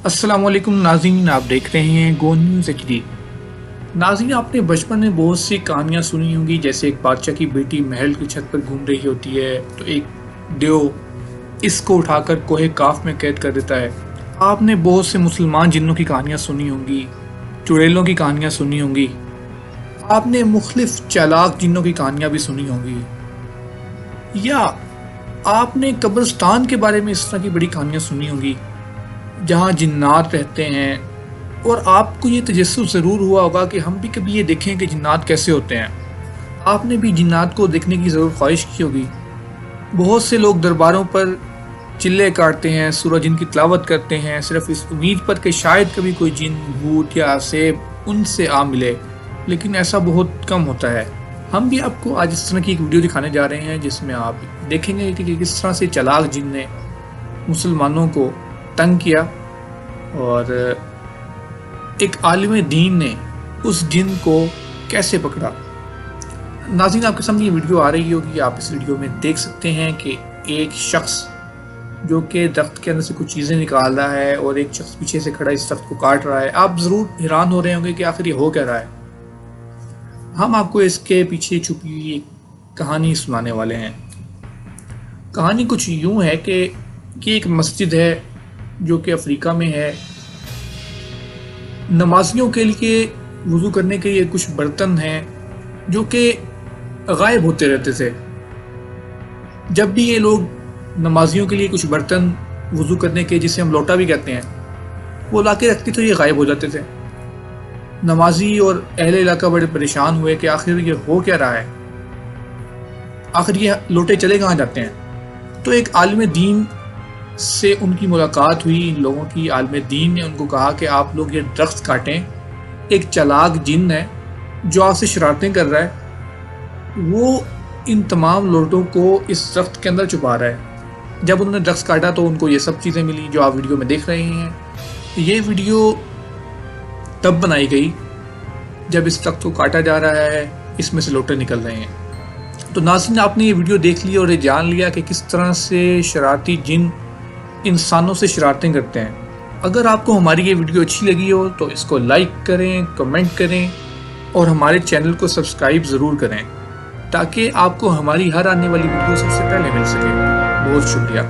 السلام علیکم ناظرین، آپ دیکھ رہے ہیں گو نیوز ایچ ڈی۔ ناظرین، آپ نے بچپن میں بہت سی کہانیاں سنی ہوں گی، جیسے ایک بادشاہ کی بیٹی محل کی چھت پر گھوم رہی ہوتی ہے تو ایک دیو اس کو اٹھا کر کوہ کاف میں قید کر دیتا ہے۔ آپ نے بہت سے مسلمان جنوں کی کہانیاں سنی ہوں گی، چڑیلوں کی کہانیاں سنی ہوں گی، آپ نے مختلف چالاک جنوں کی کہانیاں بھی سنی ہوں گی، یا آپ نے قبرستان کے بارے میں اس طرح کی بڑی کہانیاں سنی ہوں گی جہاں جنات رہتے ہیں، اور آپ کو یہ تجسس ضرور ہوا ہوگا کہ ہم بھی کبھی یہ دیکھیں کہ جنات کیسے ہوتے ہیں۔ آپ نے بھی جنات کو دیکھنے کی ضرور خواہش کی ہوگی۔ بہت سے لوگ درباروں پر چلے کاٹتے ہیں، سورہ جن کی تلاوت کرتے ہیں، صرف اس امید پر کہ شاید کبھی کوئی جن، بھوت یا عصیب ان سے آ ملے، لیکن ایسا بہت کم ہوتا ہے۔ ہم بھی آپ کو آج اس طرح کی ایک ویڈیو دکھانے جا رہے ہیں جس میں آپ دیکھیں گے کہ کس طرح سے چالاک جن نے مسلمانوں کو تنگ کیا، اور ایک عالم دین نے اس جن کو کیسے پکڑا۔ ناظرین، آپ کے سامنے یہ ویڈیو آ رہی ہوگی، آپ اس ویڈیو میں دیکھ سکتے ہیں کہ ایک شخص جو کہ درخت کے اندر سے کچھ چیزیں نکال رہا ہے اور ایک شخص پیچھے سے کھڑا اس درخت کو کاٹ رہا ہے۔ آپ ضرور حیران ہو رہے ہوں گے کہ آخر یہ ہو کیا رہا ہے۔ ہم آپ کو اس کے پیچھے چھپی ہوئی ایک کہانی سنانے والے ہیں۔ کہانی کچھ یوں ہے کہ ایک مسجد ہے جو کہ افریقہ میں ہے۔ نمازیوں کے لیے وضو کرنے کے لیے کچھ برتن ہیں جو کہ غائب ہوتے رہتے تھے۔ جب بھی یہ لوگ نمازیوں کے لیے کچھ برتن وضو کرنے کے، جسے ہم لوٹا بھی کہتے ہیں، وہ لا کے رکھتے تو یہ غائب ہو جاتے تھے۔ نمازی اور اہل علاقہ بڑے پریشان ہوئے کہ آخر یہ ہو کیا رہا ہے، آخر یہ لوٹے چلے کہاں جاتے ہیں۔ تو ایک عالم دین سے ان کی ملاقات ہوئی، ان لوگوں کی۔ عالم دین نے ان کو کہا کہ آپ لوگ یہ درخت کاٹیں، ایک چالاک جن ہے جو آپ سے شرارتیں کر رہا ہے، وہ ان تمام لوٹوں کو اس درخت کے اندر چھپا رہا ہے۔ جب انہوں نے درخت کاٹا تو ان کو یہ سب چیزیں ملی جو آپ ویڈیو میں دیکھ رہے ہیں۔ یہ ویڈیو تب بنائی گئی جب اس درخت کو کاٹا جا رہا ہے، اس میں سے لوٹے نکل رہے ہیں۔ تو ناظرین، آپ نے یہ ویڈیو دیکھ لی اور یہ جان لیا کہ کس طرح سے شرارتی جن انسانوں سے شرارتیں کرتے ہیں۔ اگر آپ کو ہماری یہ ویڈیو اچھی لگی ہو تو اس کو لائک کریں، کمنٹ کریں اور ہمارے چینل کو سبسکرائب ضرور کریں تاکہ آپ کو ہماری ہر آنے والی ویڈیو سب سے پہلے مل سکے۔ بہت شکریہ۔